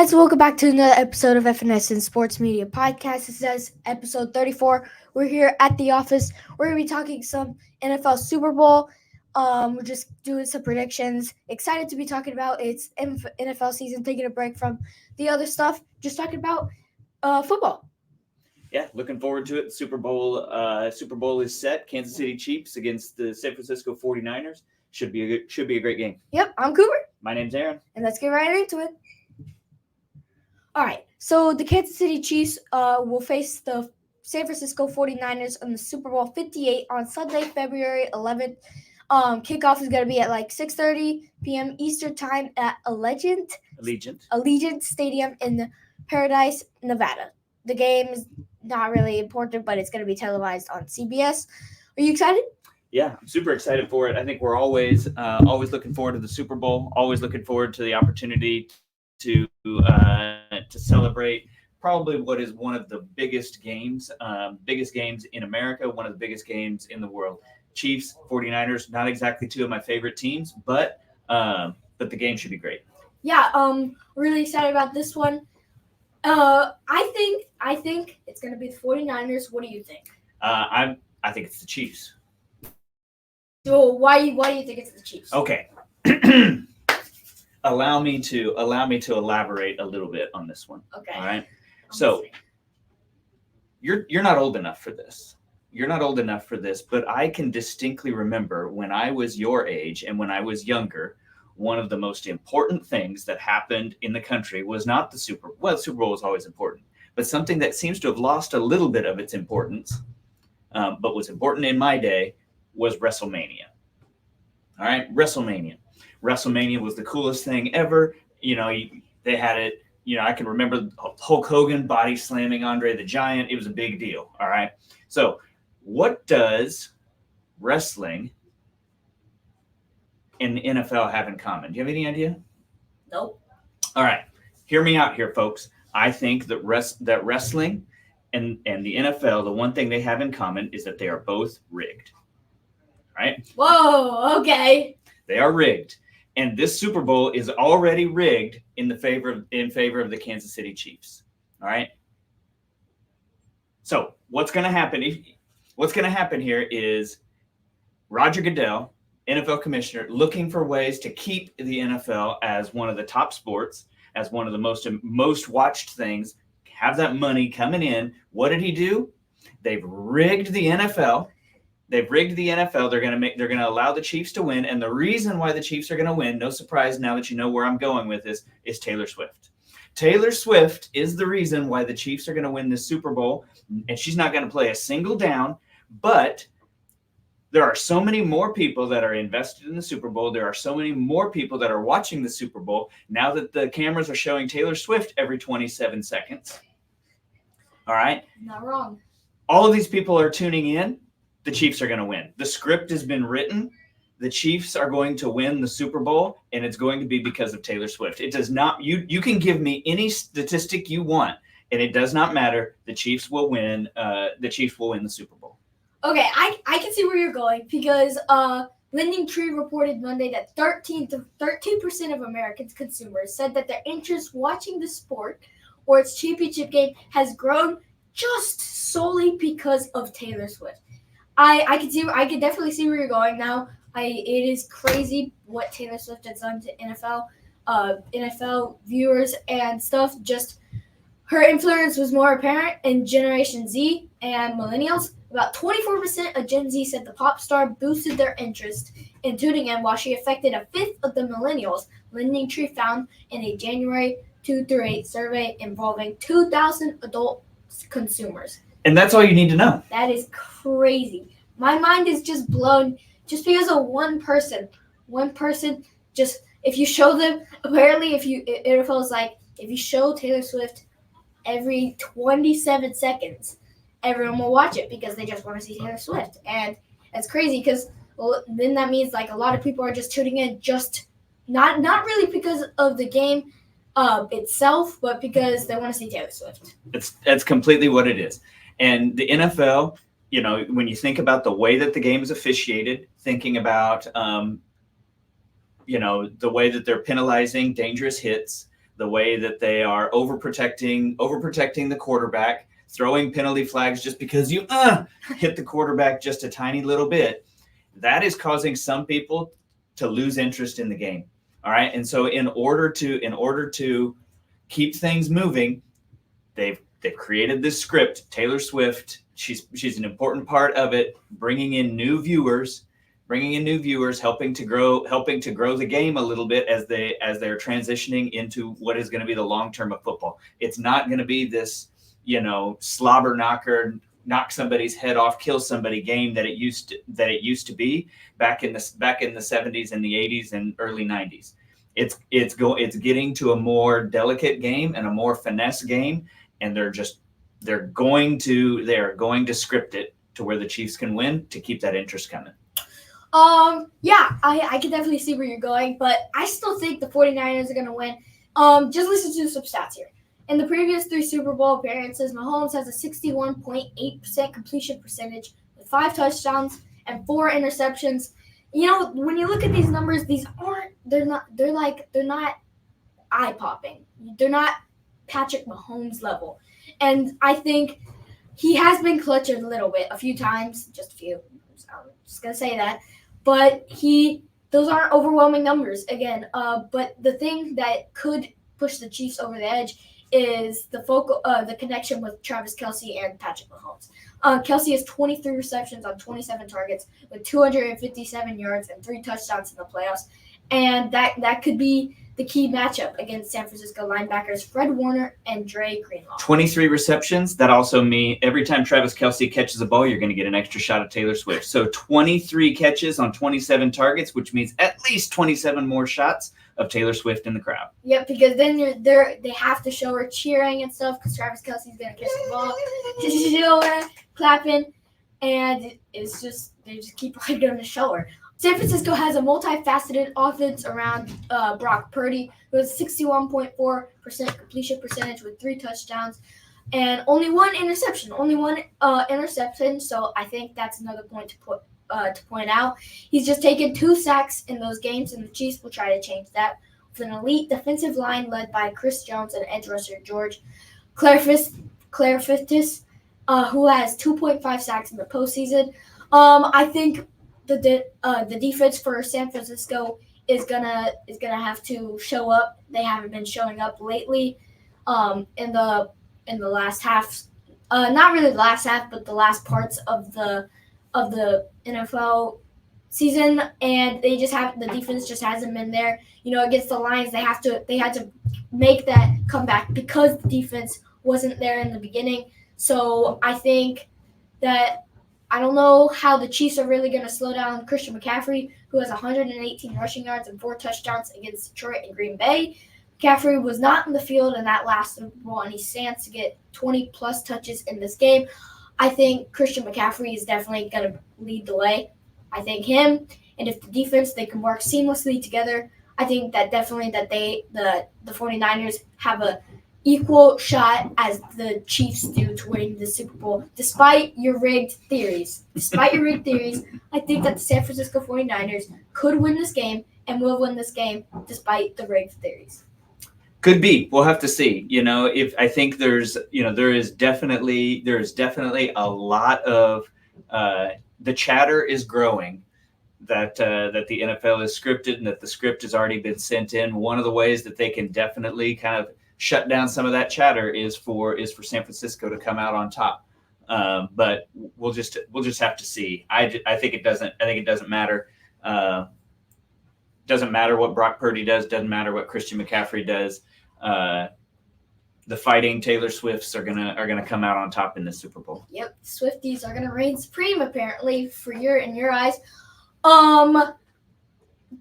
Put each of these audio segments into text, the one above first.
guys, welcome back to another episode of FNS and Sports Media Podcast. This is episode 34. We're here at the office. We're going to be talking some NFL Super Bowl. We're just doing some predictions. Excited to be talking about it's NFL season, taking a break from the other stuff, just talking about football. Yeah, looking forward to it. Super Bowl is set. Kansas City Chiefs against the San Francisco 49ers. Should be a great game. Yep, I'm Cooper. My name's Aaron. And let's get right into it. All right, so the Kansas City Chiefs will face the San Francisco 49ers on the Super Bowl 58 on Sunday, February 11th. Kickoff is going to be at like 6:30 p.m. Eastern Time at Allegiant Stadium in Paradise, Nevada. The game is not really important, but it's going to be televised on CBS. Are you excited? Yeah, I'm super excited for it. I think we're always looking forward to the Super Bowl, always looking forward to the opportunity to celebrate probably what is one of the biggest games in America, one of the biggest games in the world. Chiefs, 49ers, not exactly two of my favorite teams, but the game should be great. Yeah, really excited about this one. I think it's going to be the 49ers. What do you think? I think it's the Chiefs. So why do you think it's the Chiefs? Okay. Allow me to elaborate a little bit on this one. Okay. All right. So you're not old enough for this. You're not old enough for this, but I can distinctly remember when I was your age and when I was younger, one of the most important things that happened in the country was not the Super Bowl. Well, the Super Bowl was always important, but something that seems to have lost a little bit of its importance, but was important in my day, was WrestleMania. All right, WrestleMania. WrestleMania was the coolest thing ever. You know, they had it. You know, I can remember Hulk Hogan body slamming Andre the Giant. It was a big deal. All right. So, what does wrestling and the NFL have in common? Do you have any idea? Nope. All right. Hear me out here, folks. I think that wrestling and the NFL, the one thing they have in common is that they are both rigged. Right? Whoa, okay. They are rigged. And this Super Bowl is already rigged in favor of the Kansas City Chiefs. All right. So what's going to happen? What's going to happen here is Roger Goodell, NFL commissioner, looking for ways to keep the NFL as one of the top sports, as one of the most watched things, have that money coming in. What did he do? They've rigged the NFL. They're going to allow the Chiefs to win. And the reason why the Chiefs are going to win, no surprise now that you know where I'm going with this, is Taylor Swift. Taylor Swift is the reason why the Chiefs are going to win this Super Bowl. And she's not going to play a single down. But there are so many more people that are invested in the Super Bowl. There are so many more people that are watching the Super Bowl now that the cameras are showing Taylor Swift every 27 seconds. All right? Not wrong. All of these people are tuning in. The Chiefs are going to win. The script has been written. The Chiefs are going to win the Super Bowl, and it's going to be because of Taylor Swift. It does not. You can give me any statistic you want, and it does not matter. The Chiefs will win. The Chiefs will win the Super Bowl. Okay, I can see where you're going because Lending Tree reported Monday that 13% of Americans consumers said that their interest watching the sport or its championship game has grown just solely because of Taylor Swift. I can definitely see where you're going now. It is crazy what Taylor Swift has done to NFL viewers and stuff. Just her influence was more apparent in Generation Z and Millennials. About 24% of Gen Z said the pop star boosted their interest in tuning in, while she affected a fifth of the Millennials. Lending Tree found in a January 2-8 survey involving 2,000 adult consumers. And that's all you need to know. That is crazy. My mind is just blown just because of one person. One person just, if you show them, apparently it feels like if you show Taylor Swift every 27 seconds, everyone will watch it because they just want to see Taylor Swift. And it's crazy because then that means like a lot of people are just tuning in just not really because of the game itself, but because they want to see Taylor Swift. That's completely what it is. And the NFL, you know, when you think about the way that the game is officiated, thinking about, the way that they're penalizing dangerous hits, the way that they are overprotecting the quarterback, throwing penalty flags just because you hit the quarterback just a tiny little bit, that is causing some people to lose interest in the game. All right. And so in order to keep things moving, they've created this script. Taylor Swift, she's an important part of it, bringing in new viewers, helping to grow the game a little bit as they're transitioning into what is going to be the long term of football. It's not going to be this, slobber knocker, knock somebody's head off, kill somebody game that it used to be back in the 70s and the 80s and early 90s. It's getting to a more delicate game and a more finesse game, and they're going to script it to where the Chiefs can win to keep that interest coming. Yeah, I can definitely see where you're going, but I still think the 49ers are going to win. Just listen to some stats here. In the previous 3 Super Bowl appearances, Mahomes has a 61.8% completion percentage with 5 touchdowns and 4 interceptions. When you look at these numbers, they're not eye-popping. They're not Patrick Mahomes level. And I think he has been clutch a little bit, a few times, just a few. I'm just going to say that. But those aren't overwhelming numbers again. But the thing that could push the Chiefs over the edge is the connection with Travis Kelce and Patrick Mahomes. Kelce has 23 receptions on 27 targets with 257 yards and 3 touchdowns in the playoffs. And that could be the key matchup against San Francisco linebackers Fred Warner and Dre Greenlaw. 23 receptions. That also means every time Travis Kelce catches a ball, you're going to get an extra shot at Taylor Swift. So 23 catches on 27 targets, which means at least 27 more shots of Taylor Swift in the crowd. Yep, because then they have to show her cheering and stuff because Travis Kelce's going to catch the ball. Clapping, and they just keep going to show her. San Francisco has a multifaceted offense around Brock Purdy, who has 61.4% completion percentage with 3 touchdowns and only 1 interception. So I think that's another point to point out. He's just taken 2 sacks in those games, and the Chiefs will try to change that with an elite defensive line led by Chris Jones and edge rusher George Karlaftis, who has 2.5 sacks in the postseason. I think the defense for San Francisco is gonna have to show up. They haven't been showing up lately. In the last half, not really the last half, but the last parts of the NFL season, and the defense just hasn't been there. Against the Lions, they had to make that comeback because the defense wasn't there in the beginning. So I think that I don't know how the Chiefs are really going to slow down Christian McCaffrey, who has 118 rushing yards and 4 touchdowns against Detroit and Green Bay. McCaffrey was not in the field in that last Super Bowl, and he stands to get 20-plus touches in this game. I think Christian McCaffrey is definitely going to lead the way. I think him, and if the defense, they can work seamlessly together, I think that definitely that the 49ers have a equal shot as the Chiefs do to winning the Super Bowl, despite your rigged theories. I think that the San Francisco 49ers could win this game and will win this game despite the rigged theories. Could be. We'll have to see. If I think there is definitely a lot of the chatter is growing that the NFL is scripted and that the script has already been sent in. One of the ways that they can definitely kind of shut down some of that chatter is for San Francisco to come out on top. But we'll just have to see. I think it doesn't matter. Doesn't matter what Brock Purdy does. Doesn't matter what Christian McCaffrey does. The fighting Taylor Swifts are gonna come out on top in the Super Bowl. Yep, Swifties are gonna reign supreme apparently in your eyes.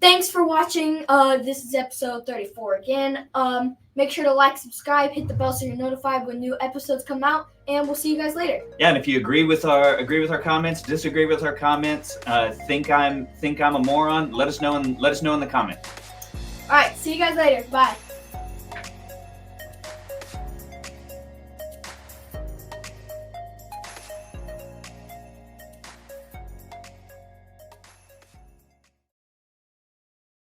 Thanks for watching. This is episode 34 again. Make sure to like, subscribe, hit the bell so you're notified when new episodes come out, and we'll see you guys later. Yeah, and if you agree with our comments, disagree with our comments, think I'm a moron, let us know in the comments. All right, see you guys later. Bye.